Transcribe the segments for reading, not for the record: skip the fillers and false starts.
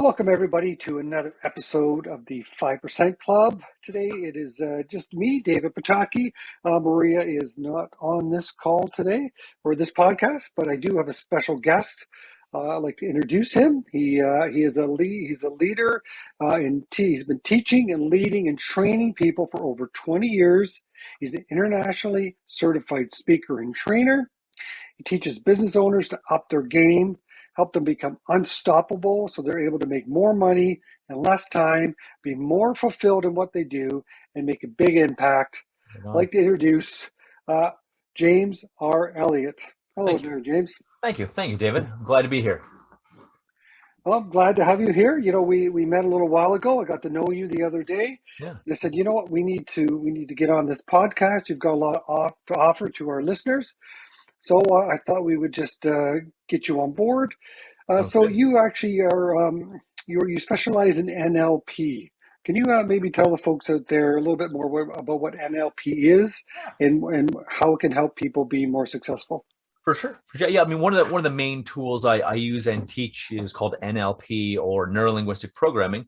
Welcome everybody to another episode of the 5% Club. Today it is just me, David Pataki. Maria is not on this call today or this podcast, but I do have a special guest. I'd like to introduce him. He is a lead. He's a leader. He's been teaching and leading and training people for over 20 years. He's an internationally certified speaker and trainer. He teaches business owners to up their game, help them become unstoppable so they're able to make more money in less time, be more fulfilled in what they do, and make a big impact. I'd like to introduce James R Elliott. Hello there, James. Thank you, David. I'm glad to be here. Well, I'm glad to have you here. You know, we met a little while ago. I got to know you the other day. Yeah. And I said, you know what, we need to get on this podcast. You've got a lot to offer to our listeners. So I thought we would just get you on board. So you actually are, you specialize in NLP. Can you maybe tell the folks out there a little bit more about what NLP is and how it can help people be more successful? For sure. Yeah, I mean, one of the main tools I use and teach is called NLP, or Neuro Linguistic Programming.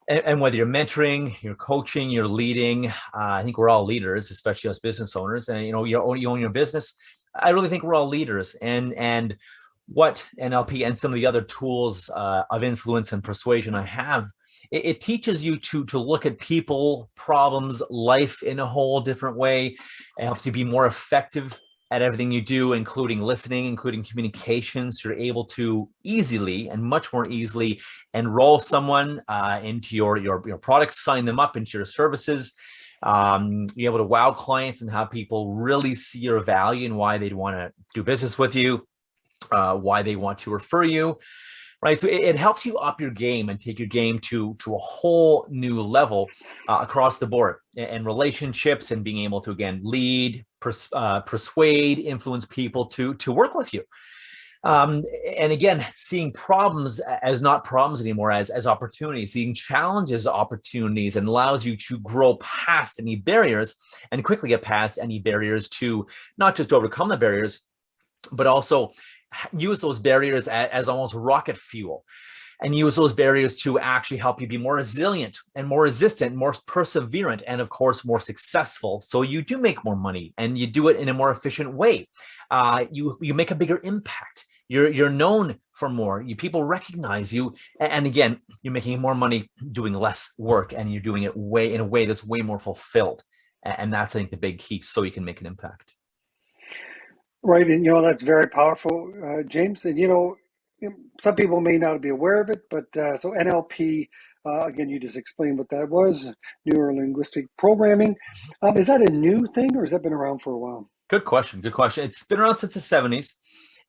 And whether you're mentoring, you're coaching, you're leading, I think we're all leaders, especially as business owners. And you own your business. I really think we're all leaders, and what NLP and some of the other tools of influence and persuasion I have, it teaches you to look at people, problems, life in a whole different way. It helps you be more effective at everything you do, including listening, including communications. You're able to easily and much more easily enroll someone into your products, sign them up into your services. Be able to wow clients and have people really see your value and why they'd want to do business with you, why they want to refer you, right? So it helps you up your game and take your game to a whole new level across the board, and relationships, and being able to, again, lead, persuade, influence people to work with you. And again, seeing problems as not problems anymore, as opportunities, seeing challenges, opportunities, and allows you to grow past any barriers and quickly get past any barriers, to not just overcome the barriers, but also use those barriers as almost rocket fuel, and use those barriers to actually help you be more resilient and more resistant, more perseverant, and of course, more successful. So you do make more money, and you do it in a more efficient way. You make a bigger impact. You're known for more. People recognize you, and again, you're making more money doing less work, and you're doing it in a way that's way more fulfilled. And that's, I think, the big key, so you can make an impact. Right, and that's very powerful, James. And some people may not be aware of it, but so NLP, again, you just explained what that was, Neuro Linguistic Programming. Is that a new thing, or has that been around for a while? Good question. It's been around since the 70s.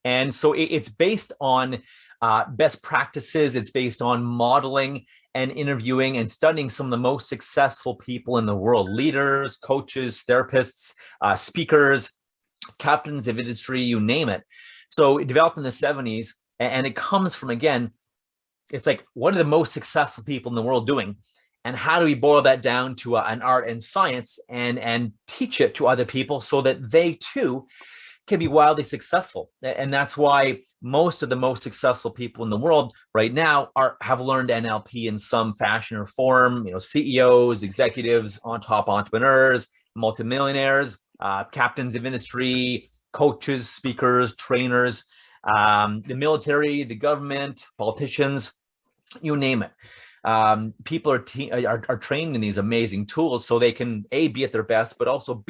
And so it's based on best practices. It's based on modeling and interviewing and studying some of the most successful people in the world: leaders, coaches, therapists, speakers, captains of industry, you name it. So it developed in the 70s, and it comes from, again, it's like, what are the most successful people in the world doing? And how do we boil that down to an art and science and teach it to other people so that they too can be wildly successful? And that's why most of the most successful people in the world right now have learned NLP in some fashion or form. CEOs, executives, on top entrepreneurs, multimillionaires, captains of industry, coaches, speakers, trainers, the military, the government, politicians, you name it. People are trained in these amazing tools so they can be at their best, but also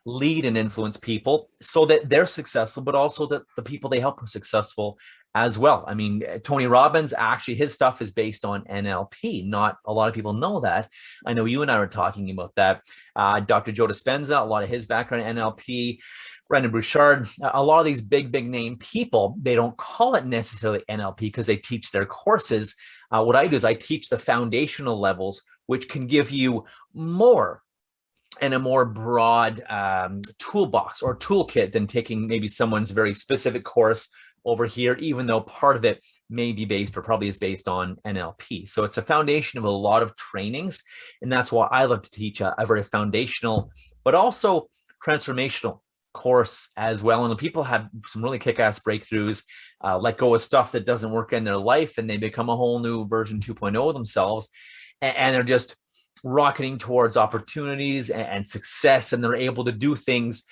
lead and influence people so that they're successful, but also that the people they help are successful as well. I mean, Tony Robbins, actually, his stuff is based on NLP. Not a lot of people know that. I know you and I were talking about that. Dr. Joe Dispenza, a lot of his background in NLP. Brendon Burchard, a lot of these big name people, they don't call it necessarily NLP because they teach their courses. What I do is I teach the foundational levels, which can give you more and a more broad toolbox or toolkit than taking maybe someone's very specific course over here, even though part of it may be based, or probably is based, on NLP. So it's a foundation of a lot of trainings. And that's why I love to teach a very foundational, but also transformational course as well. And the people have some really kick-ass breakthroughs, let go of stuff that doesn't work in their life, and they become a whole new version 2.0 of themselves. And they're just rocketing towards opportunities and success, and they're able to do things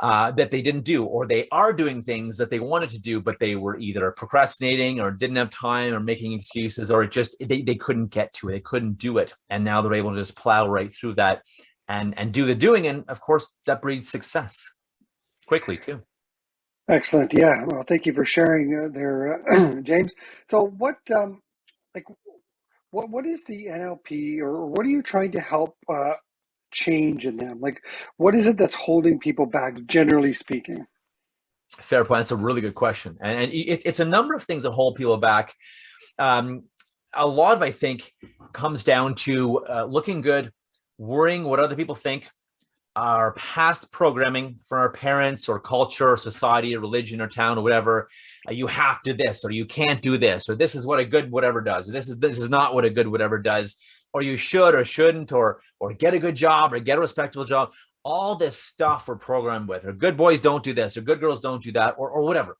that they didn't do, or they are doing things that they wanted to do, but they were either procrastinating or didn't have time or making excuses, or just they couldn't get to it. They couldn't do it. And now they're able to just plow right through that and do the doing. And of course, that breeds success quickly too. Excellent. Yeah. Well, thank you for sharing there, James. So like, what is the NLP, or what are you trying to help change in them? Like, what is it that's holding people back, generally speaking? Fair point. That's a really good question. And it's a number of things that hold people back. A lot of, I think, comes down to looking good, worrying what other people think, our past programming from our parents or culture or society or religion or town or whatever. You have to this, or you can't do this, or this is what a good whatever does, or this is not what a good whatever does, or you should or shouldn't, or get a good job or get a respectable job. All this stuff we're programmed with, or good boys don't do this, or good girls don't do that, or whatever.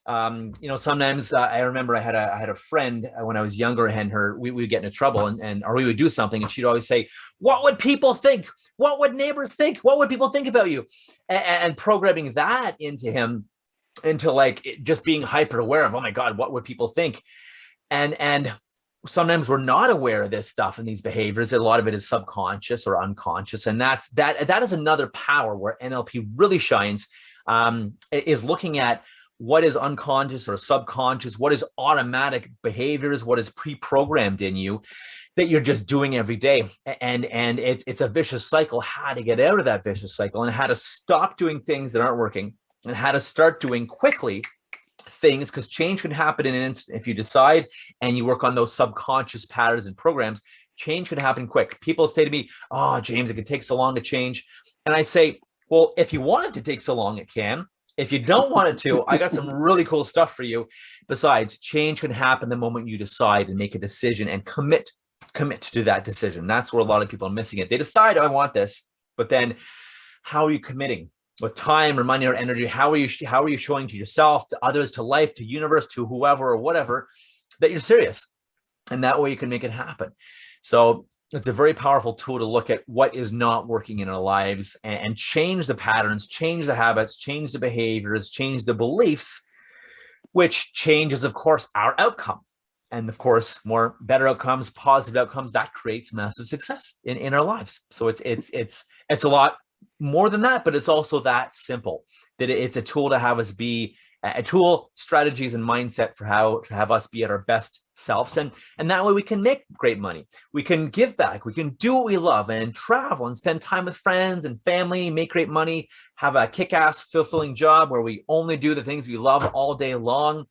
Sometimes I remember I had a friend when I was younger, and we would get into trouble, or we would do something, and she'd always say, "What would people think? What would neighbors think? What would people think about you?" And programming that into him, into like just being hyper aware of, oh my God, what would people think? And sometimes we're not aware of this stuff and these behaviors. A lot of it is subconscious or unconscious, and that is another power where NLP really shines. Is looking at what is unconscious or subconscious, what is automatic behaviors, what is pre-programmed in you that you're just doing every day. And it's a vicious cycle, how to get out of that vicious cycle, and how to stop doing things that aren't working, and how to start doing quickly things, because change can happen in an instant. If you decide and you work on those subconscious patterns and programs, change can happen quick. People say to me, "Oh, James, it can take so long to change." And I say, well, if you want it to take so long, it can. If you don't want it to, I got some really cool stuff for you. Besides, change can happen the moment you decide and make a decision and commit to that decision. That's where a lot of people are missing it. They decide, oh, I want this, but then how are you committing with time or money or energy? How are you showing to yourself, to others, to life, to universe, to whoever or whatever, that you're serious? And that way you can make it happen. So it's a very powerful tool to look at what is not working in our lives and change the patterns, change the habits, change the behaviors, change the beliefs, which changes, of course, our outcome. And of course, more better outcomes, positive outcomes, that creates massive success in our lives. So it's a lot more than that, but it's also that simple, that it's a tool to have us be a tool, strategies, and mindset for how to have us be at our best selves. And that way we can make great money. We can give back. We can do what we love and travel and spend time with friends and family, make great money, have a kick-ass, fulfilling job where we only do the things we love all day long,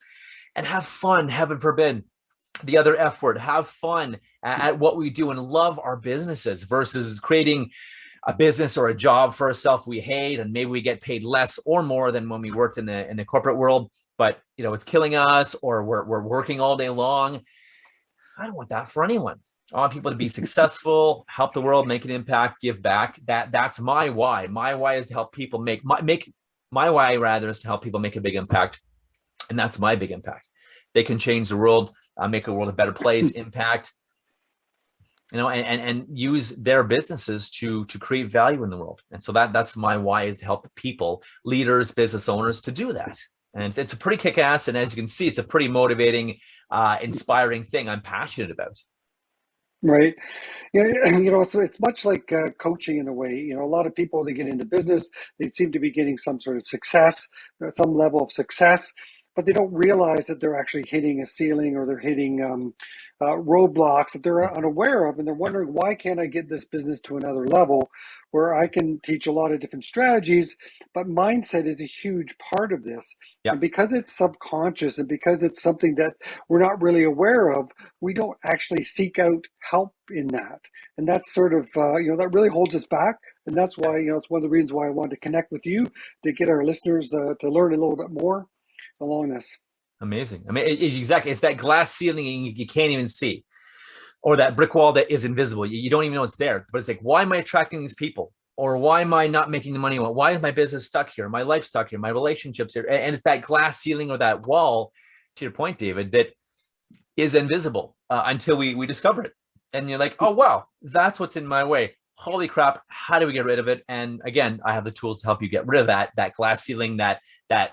and have fun, heaven forbid. The other F word, have fun at what we do and love our businesses versus creating a business or a job for ourselves we hate, and maybe we get paid less or more than when we worked in the corporate world, but it's killing us, or we're working all day long. I don't want that for anyone. I want people to be successful, help the world, make an impact, give back. That's my why. My why is to help people make my why rather is to help people make a big impact, and that's my big impact. They can change the world, make the world a better place, impact, and use their businesses to create value in the world. And so that's my why, is to help people, leaders, business owners, to do that. And it's a pretty kick-ass, and as you can see, it's a pretty motivating, inspiring thing I'm passionate about. Right. Yeah, it's much like coaching in a way. A lot of people, they get into business, they seem to be getting some sort of success, some level of success, but they don't realize that they're actually hitting a ceiling, or they're hitting roadblocks that they're unaware of, and they're wondering, why can't I get this business to another level where I can teach a lot of different strategies, but mindset is a huge part of this. Yeah. And because it's subconscious, and because it's something that we're not really aware of, we don't actually seek out help in that. And that's sort of, that really holds us back. And that's why, it's one of the reasons why I wanted to connect with you, to get our listeners to learn a little bit more along this. Amazing. I mean, exactly. It's that glass ceiling you can't even see, or that brick wall that is invisible. You don't even know it's there, but it's like, why am I attracting these people? Or why am I not making the money I want? Why is my business stuck here? My life stuck here? My relationships here? And it's that glass ceiling or that wall, to your point, David, that is invisible until we discover it. And you're like, oh, wow, that's what's in my way. Holy crap, how do we get rid of it? And again, I have the tools to help you get rid of that glass ceiling, that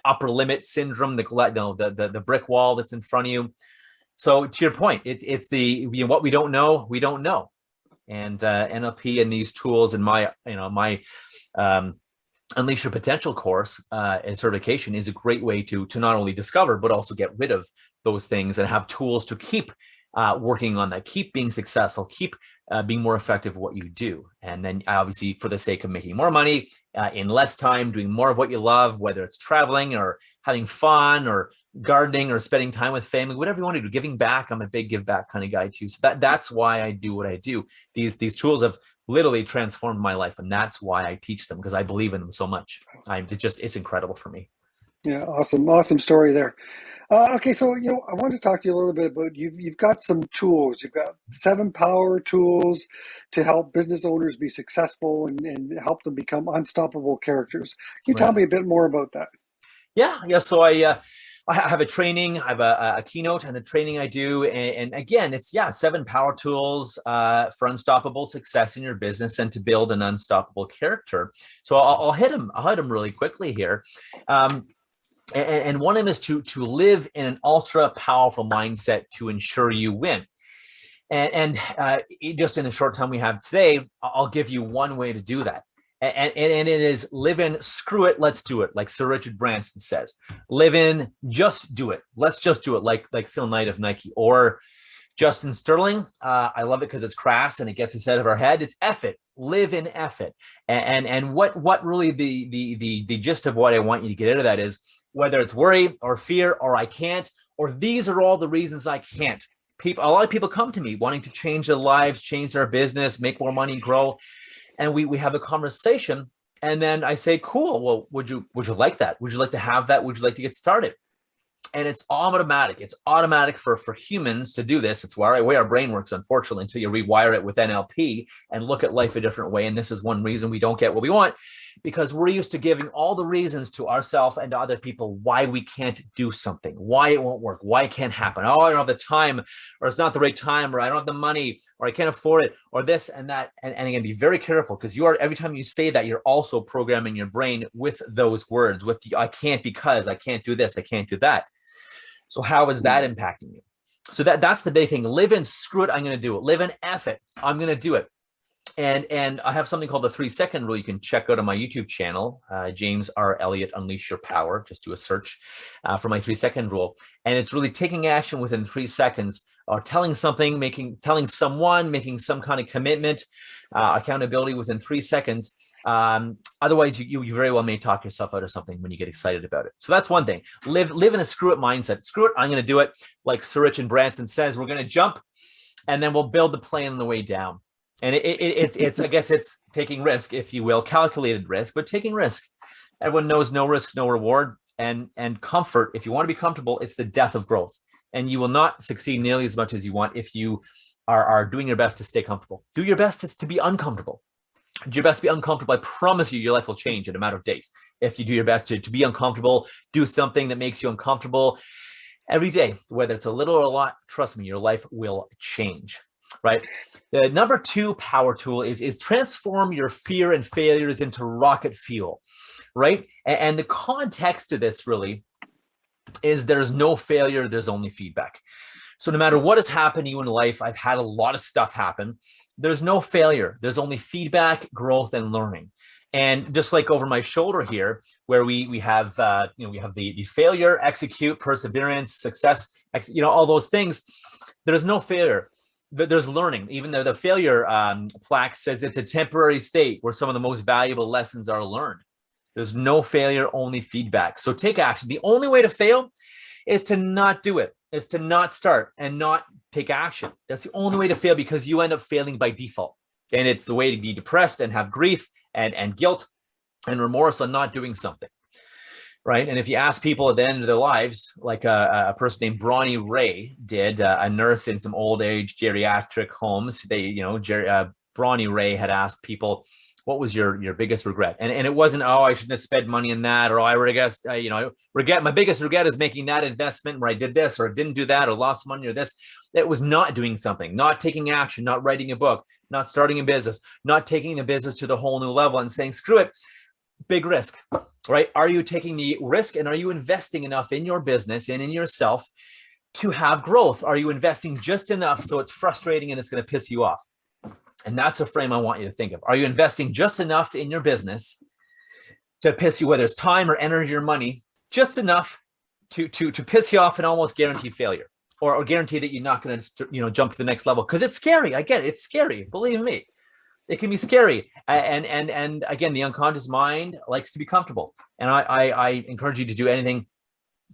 upper limit syndrome, the brick wall that's in front of you. So to your point, it's what we don't know, we don't know. And NLP and these tools and my Unleash Your Potential course and certification is a great way to not only discover, but also get rid of those things and have tools to keep working on that, keep being successful, keep being more effective at what you do. And then obviously for the sake of making more money in less time, doing more of what you love, whether it's traveling or having fun or gardening or spending time with family, whatever you want to do, giving back. I'm a big give back kind of guy too. So that's why I do what I do. These tools have literally transformed my life. And that's why I teach them, because I believe in them so much. It's incredible for me. Yeah, awesome story there. Okay, so I want to talk to you a little bit about you've got some tools. You've got 7 power tools to help business owners be successful and help them become unstoppable characters. Can you tell me a bit more about that? Yeah. So I have a training, I have a keynote and a training I do. And again, it's 7 power tools for unstoppable success in your business and to build an unstoppable character. So I'll hit them really quickly here. And one of them is to live in an ultra powerful mindset to ensure you win. And just in the short time we have today, I'll give you one way to do that. And it is live in, screw it, let's do it. Like Sir Richard Branson says, live in, just do it. Let's just do it. Like Phil Knight of Nike or Justin Sterling. I love it because it's crass and it gets us out of our head. It's F it, live in F it. And what really the gist of what I want you to get out of that is, whether it's worry or fear or I can't, or these are all the reasons I can't. A lot of people come to me wanting to change their lives, change their business, make more money, grow. And we have a conversation, and then I say, cool, well, would you like that? Would you like to have that? Would you like to get started? And it's automatic. It's automatic for humans to do this. It's the way our brain works, unfortunately, until you rewire it with NLP and look at life a different way. And this is one reason we don't get what we want, because we're used to giving all the reasons to ourselves and to other people why we can't do something, why it won't work, why it can't happen. Oh, I don't have the time, or it's not the right time, or I don't have the money, or I can't afford it, or this and that. And again, be very careful, because every time you say that, you're also programming your brain with those words, with the I can't, because I can't do this, I can't do that. So how is that impacting you? So that's the big thing. Live in, screw it, I'm going to do it. Live in, F it, I'm going to do it. And I have something called the 3-second rule you can check out on my YouTube channel, James R Elliott, Unleash Your Power. Just do a search for my 3-second rule. And it's really taking action within 3 seconds, or telling something, telling someone, making some kind of commitment, accountability within 3 seconds. Otherwise, you very well may talk yourself out of something when you get excited about it. So that's one thing. Live in a screw it mindset. Screw it, I'm going to do it. Like Sir Richard Branson says, we're going to jump, and then we'll build the plane on the way down. And it's I guess it's taking risk, if you will, calculated risk, but taking risk. Everyone knows no risk, no reward. And comfort, if you want to be comfortable, it's the death of growth. And you will not succeed nearly as much as you want if you are doing your best to stay comfortable. Do your best to be uncomfortable. Do your best to be uncomfortable. I promise you, your life will change in a matter of days. If you do your best to be uncomfortable, do something that makes you uncomfortable every day, whether it's a little or a lot, trust me, your life will change, right? The number 2 power tool is transform your fear and failures into rocket fuel, right? And the context to this really is there's no failure, there's only feedback. So no matter what has happened to you in life, I've had a lot of stuff happen. There's no failure. There's only feedback, growth, and learning. And just like over my shoulder here, where we have we have the failure, execute, perseverance, success, all those things. There's no failure. There's learning. Even though the failure plaque says it's a temporary state where some of the most valuable lessons are learned. There's no failure, only feedback. So take action. The only way to fail is to not do it, is to not start and not take action. That's the only way to fail, because you end up failing by default. And it's the way to be depressed and have grief and guilt and remorse on not doing something, right? And if you ask people at the end of their lives, like a person named Bronnie Ray did, a nurse in some old age geriatric homes, Bronnie Ray had asked people, What was your biggest regret? And it wasn't, oh, I shouldn't have spent money in that, or I regret, my biggest regret is making that investment where I did this, or didn't do that, or lost money, or this. It was not doing something, not taking action, not writing a book, not starting a business, not taking the business to the whole new level and saying, screw it, big risk, right? Are you taking the risk, and are you investing enough in your business and in yourself to have growth? Are you investing just enough so it's frustrating and it's going to piss you off? And that's a frame I want you to think of. Are you investing just enough in your business to piss you, whether it's time or energy or money, just enough to piss you off and almost guarantee failure, or guarantee that you're not going to jump to the next level? Because it's scary. I get it. It's scary. Believe me, it can be scary. And again, the unconscious mind likes to be comfortable. And I encourage you to do anything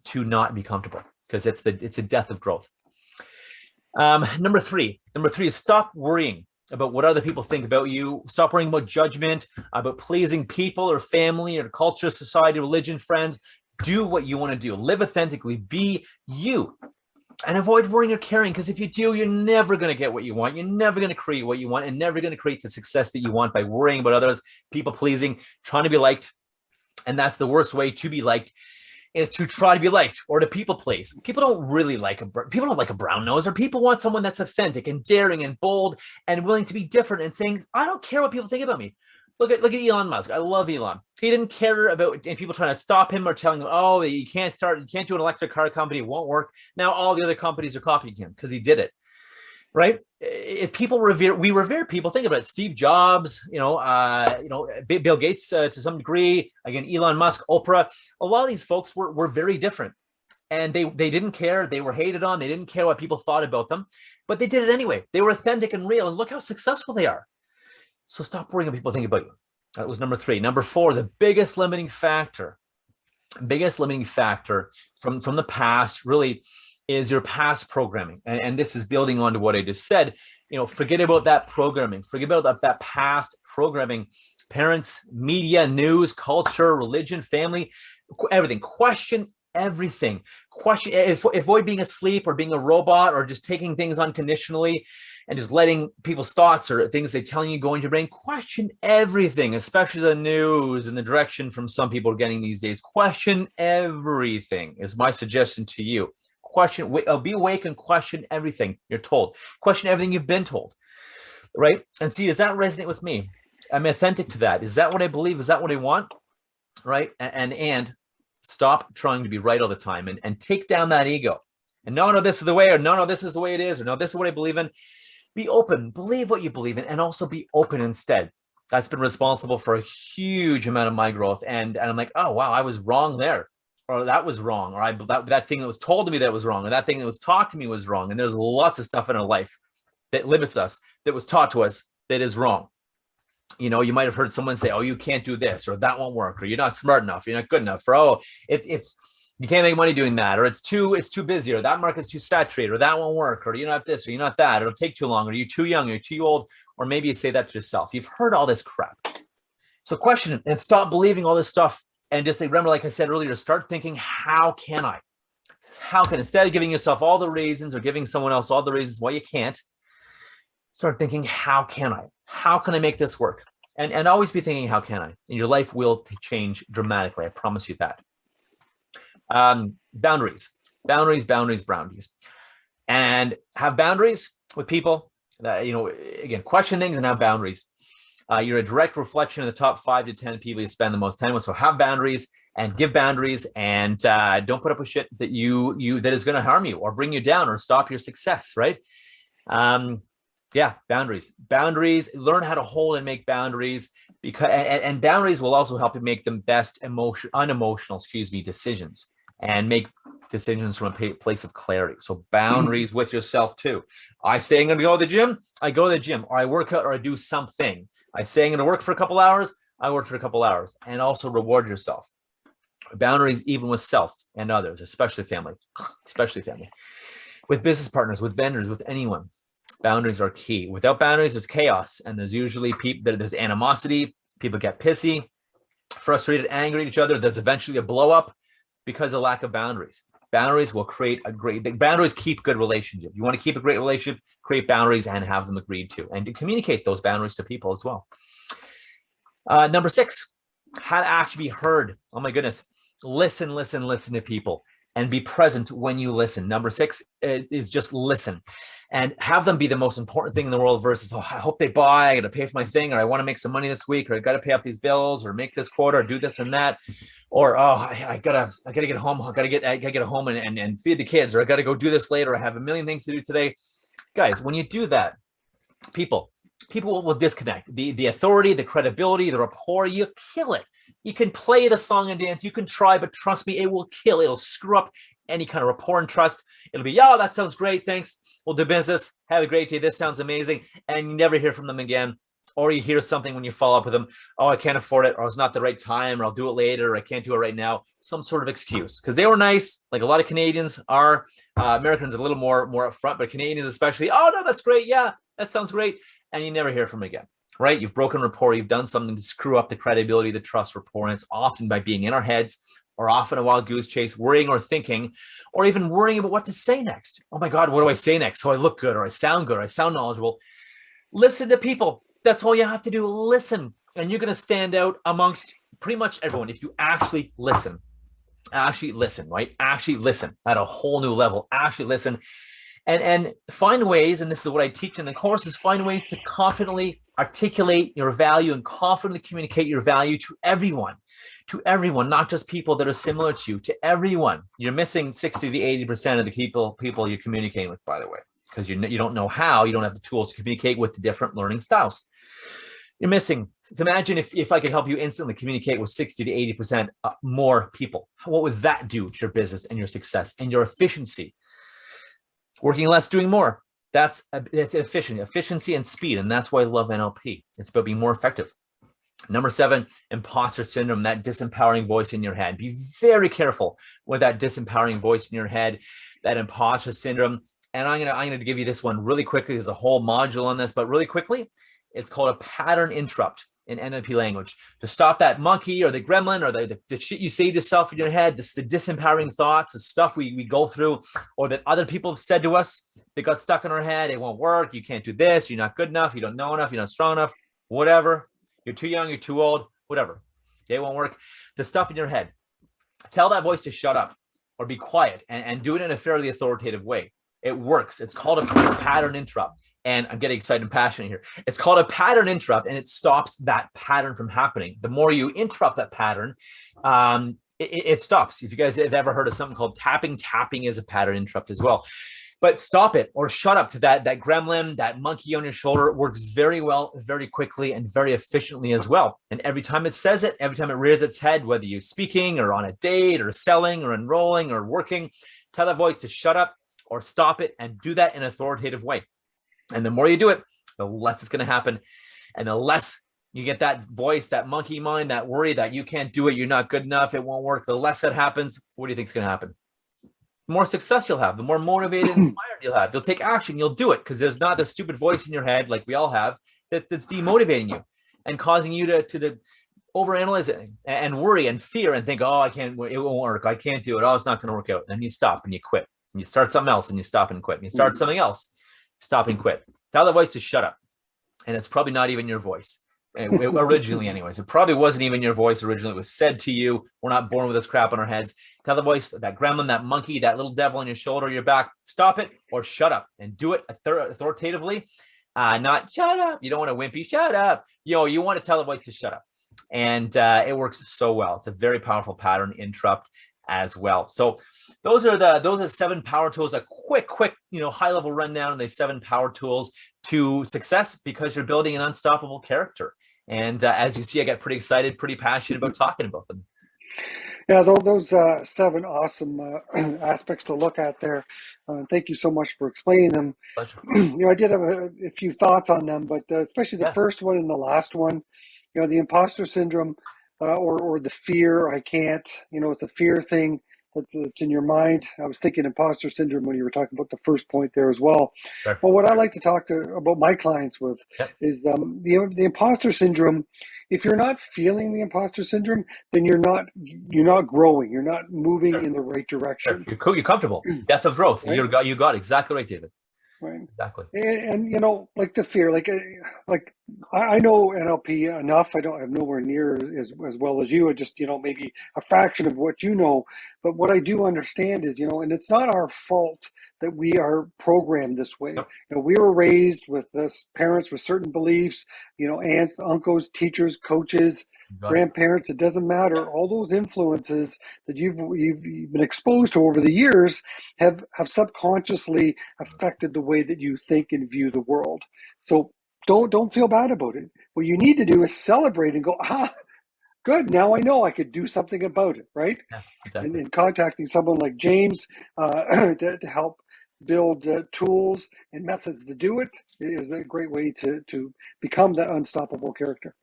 to not be comfortable, because it's a death of growth. Number three is stop worrying about what other people think about you. Stop worrying about judgment, about pleasing people or family or culture, society, religion, friends. Do what you want to do. Live authentically. Be you. And avoid worrying or caring, because if you do, you're never going to get what you want. You're never going to create what you want, and never going to create the success that you want by worrying about others, people pleasing, trying to be liked. And that's the worst way to be liked, is to try to be liked or to people please. People don't like a brown nose, or people want someone that's authentic and daring and bold and willing to be different and saying, I don't care what people think about me. Look at Elon Musk. I love Elon. He didn't care about people trying to stop him or telling him, oh, you can't do an electric car company, it won't work. Now all the other companies are copying him because he did it. Right? If people we revere people. Think about it. Steve Jobs, Bill Gates to some degree, again, Elon Musk, Oprah. A lot of these folks were very different, and they didn't care. They were hated on. They didn't care what people thought about them, but they did it anyway. They were authentic and real, and look how successful they are. So stop worrying what people think about you. That was number 3. Number 4, the biggest limiting factor from the past really is your past programming. And this is building on to what I just said. Forget about that programming. Forget about that past programming. Parents, media, news, culture, religion, family, everything. Question everything. Avoid being asleep or being a robot or just taking things unconditionally and just letting people's thoughts or things they tell you go into your brain. Question everything, especially the news and the direction from some people are getting these days. Question everything is my suggestion to you. Be awake and question everything you're told. Question everything you've been told, right? And see, does that resonate with me? I'm authentic to that. Is that what I believe? Is that what I want? Right? And stop trying to be right all the time and take down that ego. And no, this is the way, or no, this is the way it is, or no, this is what I believe in. Be open, believe what you believe in, and also be open instead. That's been responsible for a huge amount of my growth. And I'm like, oh, wow, I was wrong there. Or that was wrong, or that thing that was told to me that was wrong, or that thing that was taught to me was wrong. And there's lots of stuff in our life that limits us, that was taught to us, that is wrong. You might have heard someone say, oh, you can't do this, or that won't work, or you're not smart enough, you're not good enough, or oh, it's you can't make money doing that, or it's too busy, or that market's too saturated, or that won't work, or you're not this, or you're not that, or it'll take too long, or you're too young, or you're too old, or maybe you say that to yourself. You've heard all this crap. So question it and stop believing all this stuff. And just remember, like I said earlier, start thinking, how can I? Instead of giving yourself all the reasons or giving someone else all the reasons why you can't, start thinking, how can I? How can I make this work? And always be thinking, how can I? And your life will change dramatically. I promise you that. Boundaries. And have boundaries with people that, again, question things and have boundaries. You're a direct reflection of the top 5 to 10 people you spend the most time with. So have boundaries and give boundaries, and don't put up with shit that that is going to harm you or bring you down or stop your success. Right? Boundaries. Learn how to hold and make boundaries, because and boundaries will also help you make the best unemotional decisions, and make decisions from a place of clarity. So boundaries with yourself too. I say I'm going to go to the gym, I go to the gym, or I work out, or I do something. I say I'm going to work for a couple hours, I work for a couple hours, and also reward yourself. Boundaries even with self and others, especially family. With business partners, with vendors, with anyone. Boundaries are key. Without boundaries, there's chaos, and there's usually there's animosity. People get pissy, frustrated, angry at each other. There's eventually a blow up because of lack of boundaries. Boundaries will boundaries keep good relationship. You want to keep a great relationship, create boundaries and have them agreed to, and to communicate those boundaries to people as well. Number 6, how to actually be heard. Oh my goodness. Listen to people and be present when you listen. Number 6 is just listen and have them be the most important thing in the world versus, oh, I hope they buy, I got to pay for my thing, or I want to make some money this week, or I got to pay off these bills, or make this quota, or do this and that, or, oh, I gotta get home. I gotta get home and feed the kids, or I got to go do this later. I have a million things to do today. Guys, when you do that, people will disconnect. The authority, the credibility, the rapport, you kill it. You can play the song and dance, you can try, but trust me, it will kill. It'll screw up any kind of rapport and trust. It'll be, yeah, that sounds great, thanks, we'll do business, have a great day, this sounds amazing, and you never hear from them again. Or you hear something when you follow up with them, oh, I can't afford it, or it's not the right time, or I'll do it later, or I can't do it right now. Some sort of excuse, because they were nice, like a lot of Canadians are. Americans are a little more upfront, but Canadians especially, oh, no, that's great, yeah, that sounds great, and you never hear from them again, right? You've broken rapport, you've done something to screw up the credibility, the trust, rapport, and it's often by being in our heads, or often a wild goose chase, worrying or thinking, or even worrying about what to say next. Oh my God, what do I say next? So I look good, or I sound good, or I sound knowledgeable. Listen to people. That's all you have to do. Listen, and you're going to stand out amongst pretty much everyone if you actually listen. Actually listen, right? Actually listen at a whole new level. Actually listen, and find ways, and this is what I teach in the course, is find ways to confidently articulate your value and confidently communicate your value to everyone, not just people that are similar to you, to everyone. You're missing 60 to 80% of the people you're communicating with, by the way, because you don't know how, you don't have the tools to communicate with the different learning styles. You're missing. So imagine if I could help you instantly communicate with 60 to 80% more people. What would that do to your business and your success and your efficiency? Working less, doing more. That's efficiency and speed. And that's why I love NLP. It's about being more effective. Number 7, imposter syndrome, that disempowering voice in your head. Be very careful with that disempowering voice in your head, that imposter syndrome. And I'm gonna give you this one really quickly. There's a whole module on this, but really quickly, it's called a pattern interrupt in NLP language. To stop that monkey or the gremlin or the shit you say to yourself in your head, the disempowering thoughts, the stuff we go through, or that other people have said to us that got stuck in our head. It won't work. You can't do this. You're not good enough. You don't know enough. You're not strong enough. Whatever. You're too young. You're too old. Whatever. It won't work. The stuff in your head. Tell that voice to shut up or be quiet and do it in a fairly authoritative way. It works. It's called a pattern interrupt. And I'm getting excited and passionate here. It's called a pattern interrupt, and it stops that pattern from happening. The more you interrupt that pattern, it stops. If you guys have ever heard of something called tapping is a pattern interrupt as well. But stop it or shut up to that gremlin, that monkey on your shoulder. It works very well, very quickly, and very efficiently as well. And every time it says it, every time it rears its head, whether you're speaking or on a date or selling or enrolling or working, tell that voice to shut up or stop it, and do that in an authoritative way. And the more you do it, the less it's going to happen. And the less you get that voice, that monkey mind, that worry that you can't do it, you're not good enough, it won't work. The less that happens, what do you think is going to happen? The more success you'll have, the more motivated and inspired you'll have. You'll take action, you'll do it, because there's not this stupid voice in your head like we all have that's demotivating you and causing you to overanalyze it and worry and fear and think, oh, I can't, it won't work, I can't do it, oh, it's not going to work out. And then you stop and you quit. And you start something else and you stop and quit. And you start something else. Stop and quit. Tell the voice to shut up. And it's probably not even your voice. Originally, anyways. It probably wasn't even your voice originally. It was said to you. We're not born with this crap on our heads. Tell the voice, that gremlin, that monkey, that little devil on your shoulder, your back, stop it or shut up, and do it authoritatively. Not shut up. You don't want to wimpy, shut up. You want to tell the voice to shut up. And it works so well. It's a very powerful pattern interrupt as well. So those are 7 power tools. A quick, high-level rundown of the 7 power tools to success, because you're building an unstoppable character. And as you see, I get pretty excited, pretty passionate about talking about them. Yeah, those 7 awesome aspects to look at there. Thank you so much for explaining them. Pleasure. I did have a few thoughts on them, but especially the first one and the last one. The imposter syndrome or the fear. I can't. It's a fear thing that's in your mind. I was thinking imposter syndrome when you were talking about the first point there as well. Sure. But what I like to talk about my clients with is the imposter syndrome. If you're not feeling the imposter syndrome, then you're not growing. You're not moving in the right direction. Sure. You're comfortable. Depth of growth. Right? You got exactly right, David. Right. Exactly. And you know, like the fear, like I know NLP enough. I'm nowhere near as well as you. I just, you know, maybe a fraction of what you know. But what I do understand is, you know, and it's not our fault that we are programmed this way. Yep. You know, we were raised with this parents with certain beliefs. You know, aunts, uncles, teachers, coaches, You got it. grandparents. It doesn't matter. Yep. All those influences that you've been exposed to over the years have subconsciously affected the way that you think and view the world. So don't feel bad about it. What you need to do is celebrate and go, good. Now I know I could do something about it, right? Yeah, And exactly. in contacting someone like James to help build tools and methods to do it is a great way to become that unstoppable character.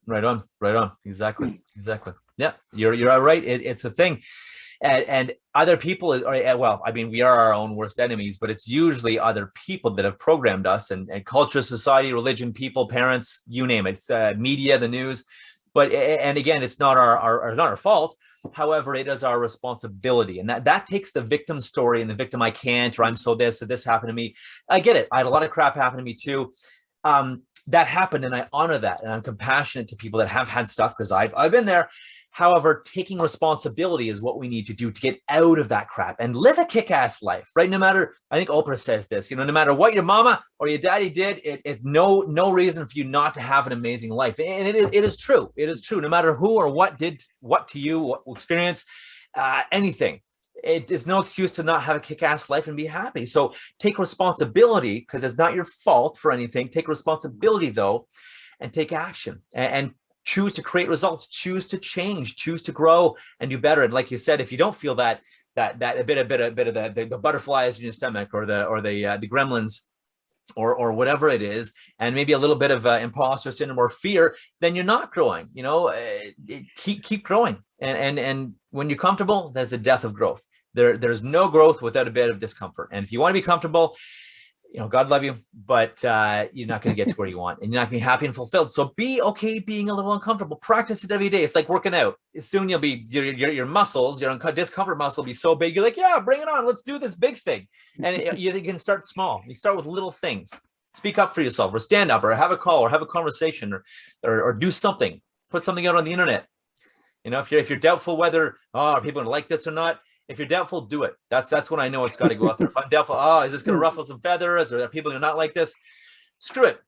Right on. Right on. Exactly. Exactly. Yeah, you're right. It's a thing. And other people are, well, I mean, we are our own worst enemies, but it's usually other people that have programmed us, and culture, society, religion, people, parents, you name it. It's media, the news. But and again, it's not not our fault. However, it is our responsibility, and that takes the victim story and the victim, I can't, or I'm so this, or this happened to me. I get it. I had a lot of crap happen to me too. That happened, and I honor that, and I'm compassionate to people that have had stuff, because I've been there. However, taking responsibility is what we need to do to get out of that crap and live a kick-ass life, right? No matter, I think Oprah says this, you know, no matter what your mama or your daddy did, it's no reason for you not to have an amazing life. And it is true. It is true. No matter who or what did what to you, what experience, anything. It is no excuse to not have a kick-ass life and be happy. So take responsibility, because it's not your fault for anything. Take responsibility, though, and take action, and choose to create results, choose to change, choose to grow and do better. And like you said, if you don't feel that a bit of the butterflies in your stomach, or the gremlins, or whatever it is, and maybe a little bit of imposter syndrome or fear, then you're not growing. You know, keep growing. And when you're comfortable, there's a death of growth. There's no growth without a bit of discomfort. And if you want to be comfortable, you know, God love you, but you're not going to get to where you want, and you're not going to be happy and fulfilled. So be okay being a little uncomfortable. Practice it every day. It's like working out. Soon you'll be, your muscles, your discomfort muscle will be so big. You're like, yeah, bring it on. Let's do this big thing. And you can start small. You start with little things. Speak up for yourself, or stand up, or have a call, or have a conversation, or do something. Put something out on the internet. You know, if you're doubtful whether, are people going to like this or not, if you're doubtful, do it. That's when I know it's got to go out there. If I'm doubtful, is this going to ruffle some feathers, or are people going to not like this? Screw it.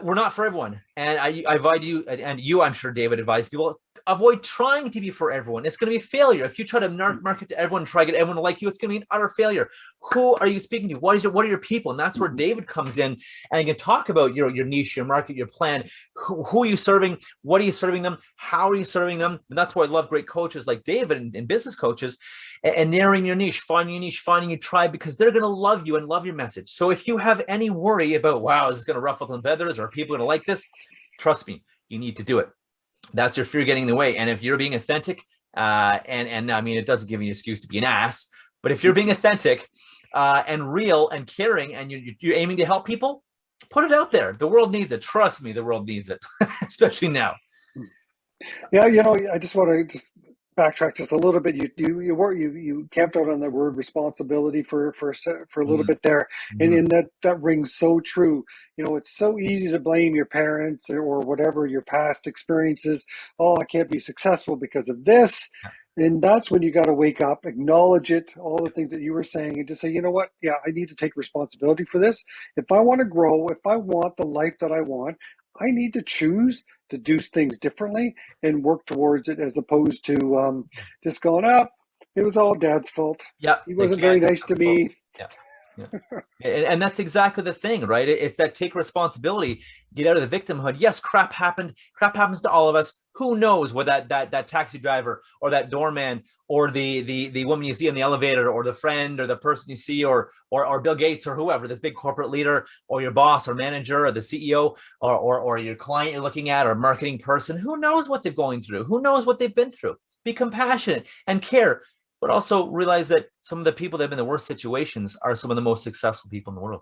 We're not for everyone. And I advise you, and you, I'm sure David advised people, avoid trying to be for everyone. It's going to be a failure. If you try to market to everyone, try to get everyone to like you, it's going to be an utter failure. Who are you speaking to? What are your people? And that's where David comes in, and you can talk about your niche, your market, your plan. Who are you serving? What are you serving them? How are you serving them? And that's why I love great coaches like David and business coaches, and narrowing your niche, finding your tribe, because they're going to love you and love your message. So if you have any worry about, wow, is this going to ruffle some feathers, or are people going to like this? Trust me, you need to do it. That's your fear getting in the way. And if you're being authentic, and I mean, it doesn't give you an excuse to be an ass, but if you're being authentic and real and caring, and you're aiming to help people, put it out there. The world needs it. Trust me, the world needs it, especially now. Yeah, you know, I just want to just backtrack just a little bit. You camped out on the word responsibility for a little bit there, and Mm-hmm. that rings so true. You know, it's so easy to blame your parents or whatever your past experiences. Oh, I can't be successful because of this. And that's when you got to wake up, acknowledge it, all the things that you were saying, and just say, you know what? Yeah, I need to take responsibility for this. If I want to grow, if I want the life that I want, I need to choose to do things differently and work towards it, as opposed to just going up. It was all Dad's fault. Yeah, He they wasn't very can't. nice to me. Yeah. Yeah. And that's exactly the thing, right? It's that take responsibility, get out of the victimhood. Yes, crap happened. Crap happens to all of us. Who knows what that taxi driver, or that doorman, or the woman you see in the elevator, or the friend, or the person you see, or Bill Gates, or whoever, this big corporate leader, or your boss or manager, or the CEO, or your client you're looking at, or marketing person. Who knows what they're going through? Who knows what they've been through? Be compassionate and care, but also realize that some of the people that have been in the worst situations are some of the most successful people in the world.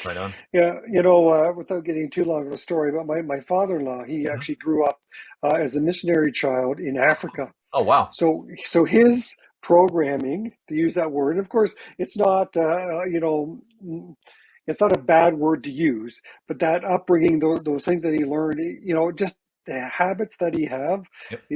Right on. Yeah, you know, without getting too long of a story, but my father-in-law, he actually grew up as a missionary child in Africa. Oh, wow. So his programming, to use that word. And of course, it's not, it's not a bad word to use, but that upbringing, those things that he learned, just the habits that Yep.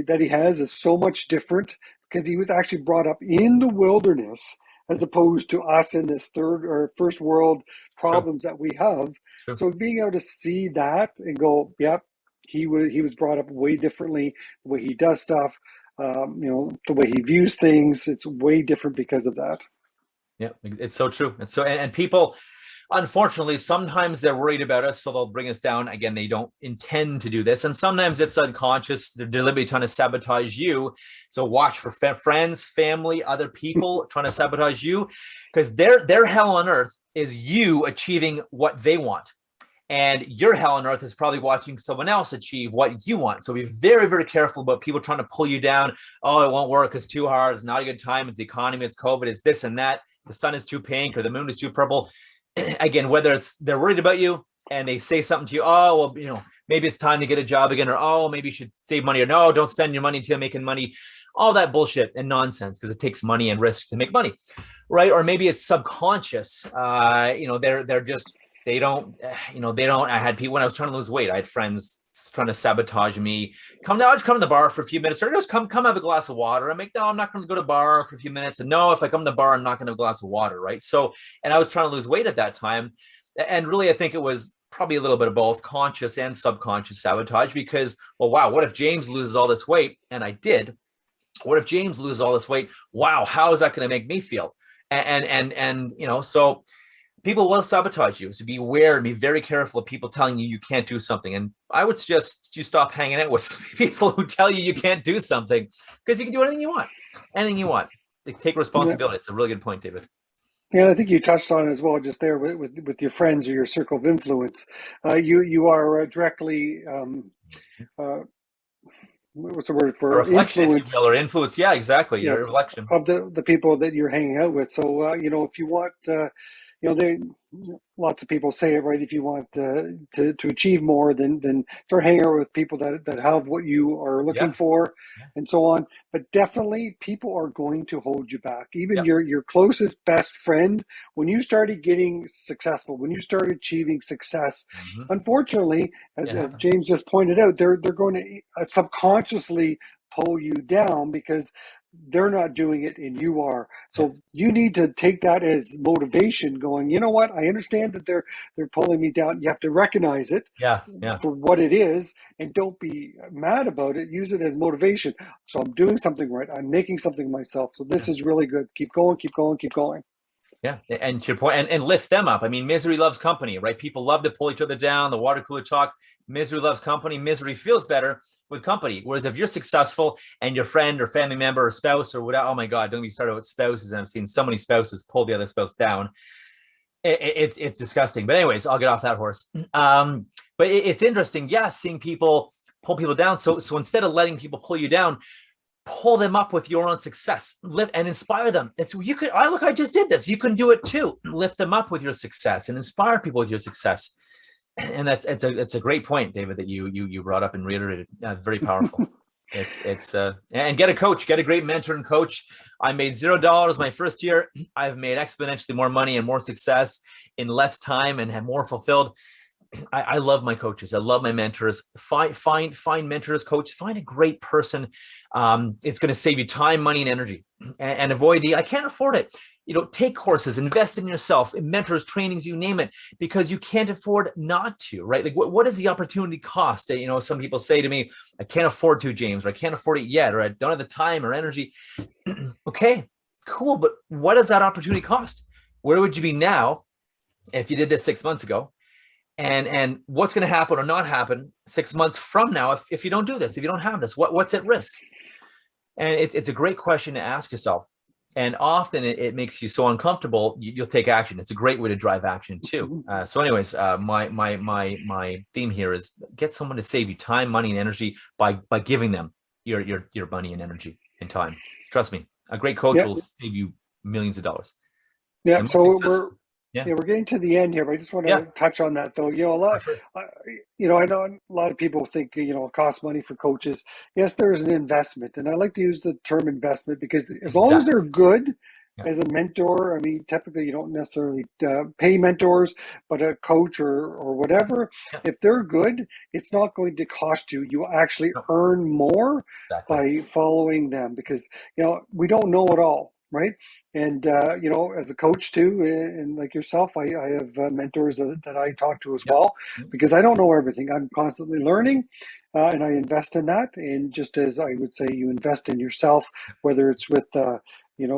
that he has is so much different because he was actually brought up in the wilderness as opposed to us in this third or first world True. problems that we have. True. So being able to see that and go, yep, he was brought up way differently, the way he does stuff, the way he views things, it's way different because of that. Yeah, it's so true. And so, and people, unfortunately, sometimes they're worried about us, so they'll bring us down. Again, they don't intend to do this. And sometimes it's unconscious. They're deliberately trying to sabotage you. So watch for friends, family, other people trying to sabotage you, because their hell on earth is you achieving what they want. And your hell on earth is probably watching someone else achieve what you want. So be very, very careful about people trying to pull you down. Oh, it won't work. It's too hard. It's not a good time. It's the economy. It's COVID. It's this and that. The sun is too pink or the moon is too purple. Again, whether it's they're worried about you and they say something to you, oh, well, maybe it's time to get a job again, or oh, maybe you should save money, or no, don't spend your money until you're making money. All that bullshit and nonsense, because it takes money and risk to make money, right? Or maybe it's subconscious. They're just, they don't. I had people when I was trying to lose weight. I had friends trying to sabotage me. I'll just come to the bar for a few minutes, or just come have a glass of water. I'm like, no, I'm not going to go to the bar for a few minutes. And no, if I come to the bar, I'm not going to have a glass of water, right? So, and I was trying to lose weight at that time. And really, I think it was probably a little bit of both conscious and subconscious sabotage, because, well, wow, what if James loses all this weight? And I did. What if James loses all this weight? Wow, how is that going to make me feel? So people will sabotage you. So be aware and be very careful of people telling you can't do something. And I would suggest you stop hanging out with people who tell you can't do something, because you can do anything you want. Anything you want. Take responsibility. It's a really good point, David. Yeah, I think you touched on it as well, just there with your friends or your circle of influence. You are directly, what's the word for a reflection, influence? if you will, or influence. Yeah, exactly. Yes, Your reflection of the people that you're hanging out with. So if you want, lots of people say it, right. If you want to achieve more, then start hanging out with people that have what you are looking for, and so on. But definitely, people are going to hold you back. Even your closest best friend, when you started getting successful, when you started achieving success, unfortunately, as James just pointed out, they're going to subconsciously pull you down because they're not doing it and you are. So you need to take that as motivation, going, you know what, I understand that they're pulling me down. You have to recognize it for what it is, and don't be mad about it. Use it as motivation. So I'm doing something right. I'm making something of myself. So this is really good. Keep going, keep going, keep going. Yeah, and to your point, and lift them up. I mean, misery loves company, right? People love to pull each other down. The water cooler talk. Misery loves company. Misery feels better with company. Whereas if you're successful and your friend or family member or spouse or whatever, oh my God, don't get me started with spouses. And I've seen so many spouses pull the other spouse down. It's disgusting. But anyways, I'll get off that horse. But it's interesting, seeing people pull people down. So instead of letting people pull you down, pull them up with your own success, lift and inspire them. I just did this. You can do it too. Lift them up with your success and inspire people with your success. And it's a great point, David, that you brought up and reiterated. Very powerful. And get a coach, get a great mentor and coach. I made $0 my first year. I've made exponentially more money and more success in less time and have more fulfilled. I love my coaches. I love my mentors. Find mentors, coach. Find a great person. It's going to save you time, money, and energy. And avoid I can't afford it. Take courses, invest in yourself, in mentors, trainings, you name it, because you can't afford not to, right? Like what is the opportunity cost? Some people say to me, I can't afford to, James, or I can't afford it yet, or I don't have the time or energy. Okay, cool. But what does that opportunity cost? Where would you be now if you did this 6 months ago? And what's going to happen or not happen 6 months from now if you don't do this, if you don't have this, what's at risk? And it's a great question to ask yourself. And often it makes you so uncomfortable, you'll take action. It's a great way to drive action too. So anyways, my theme here is get someone to save you time, money, and energy by giving them your money and energy and time. Trust me, a great coach will save you millions of dollars. Yeah. So Yeah. Yeah, we're getting to the end here, but I just want Yeah, to touch on that though. A for lot, sure. I, I know a lot of people think, it costs money for coaches. Yes, there is an investment, and I like to use the term investment because as long as Exactly. they're good Yeah. as a mentor, I mean, typically you don't necessarily pay mentors, but a coach or whatever, Yeah. if they're good, it's not going to cost you. You actually No, earn more exactly. by following them because, we don't know it all, right? And, as a coach too, and like yourself, I have mentors that I talk to as Yeah. well, Mm. because I don't know everything. I'm constantly learning, and I invest in that. And just as I would say, you invest in yourself, whether it's with,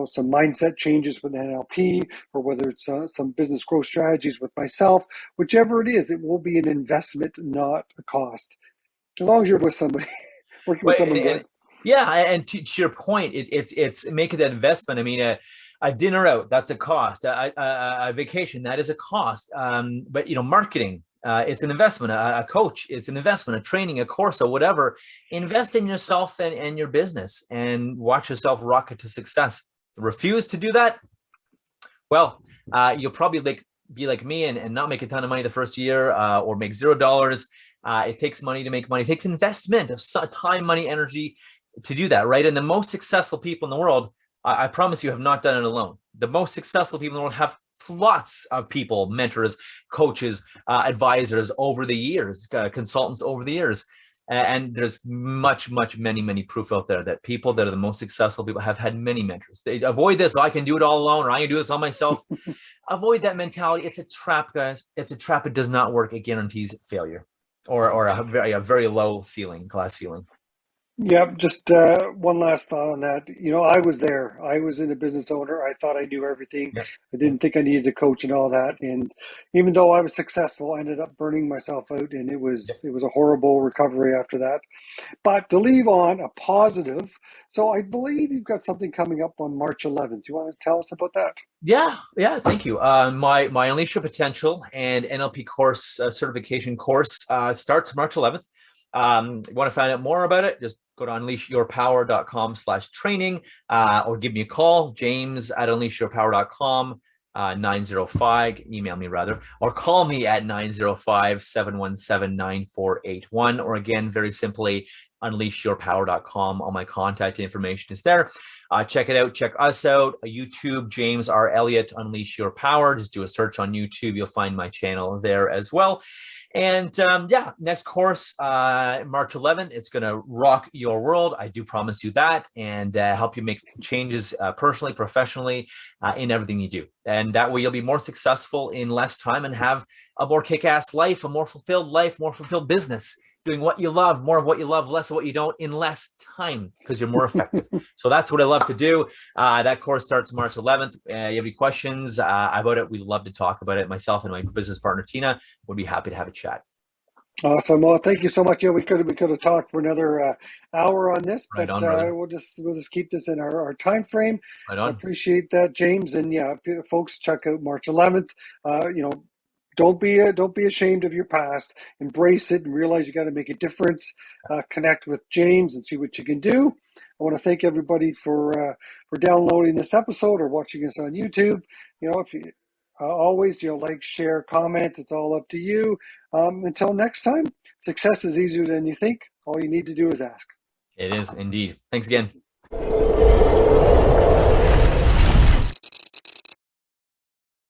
some mindset changes with NLP, or whether it's some business growth strategies with myself, whichever it is, it will be an investment, not a cost. As long as you're with somebody, working with Well, someone and good. yeah, and to your point, it's making that investment. I mean, a dinner out, that's a cost. A vacation, that is a cost. But marketing, it's an investment. A coach, it's an investment. A training, a course, or whatever. Invest in yourself and your business, and watch yourself rocket to success. Refuse to do that, well, you'll probably be like me and not make a ton of money the first year, or make $0. It takes money to make money. It takes investment of time, money, energy to do that, right? And the most successful people in the world, I promise you, have not done it alone. The most successful people in the world have lots of people, mentors, coaches, advisors over the years, consultants over the years. And there's many proof out there that people that are the most successful people have had many mentors. They avoid this. Oh, I can do it all alone, or I can do this all myself. Avoid that mentality. It's a trap, guys. It's a trap. It does not work. It guarantees failure, or a very low glass ceiling. Yeah, just one last thought on that. I was there. I was in a business owner. I thought I knew everything. Yeah. I Yeah. didn't think I needed a coach and all that. And even though I was successful, I ended up burning myself out, and it was a horrible recovery after that. But to leave on a positive, so I believe you've got something coming up on March 11th. You want to tell us about that? Yeah. Thank you. My Unleash Your Potential and NLP course, certification course, starts March 11th. You want to find out more about it? Just go to unleashyourpower.com/training, or give me a call, James at unleashyourpower.com, 905, email me rather, or call me at 905-717-9481, or again, very simply, unleashyourpower.com. All my contact information is there. Check it out. Check us out. YouTube, James R Elliott, Unleash Your Power. Just do a search on YouTube. You'll find my channel there as well. And next course, March 11th. It's going to rock your world. I do promise you that, and help you make changes personally, professionally, in everything you do. And that way you'll be more successful in less time and have a more kick-ass life, a more fulfilled business, doing what you love, more of what you love, less of what you don't, in less time, because you're more effective. So that's what I love to do. That course starts March 11th. You have any questions about it? We'd love to talk about it. Myself and my business partner, Tina, would be happy to have a chat. Awesome. Well, thank you so much. Yeah, we could have talked for another hour on this, Right but on, brother. we'll just keep this in our time frame. Right I on. appreciate that, James. And yeah, folks, check out March 11th. Don't be ashamed of your past. Embrace it and realize you got to make a difference. Connect with James and see what you can do. I want to thank everybody for downloading this episode or watching us on YouTube. If you always, like, share, comment. It's all up to you. Until next time, success is easier than you think. All you need to do is ask. It is indeed. Thanks again.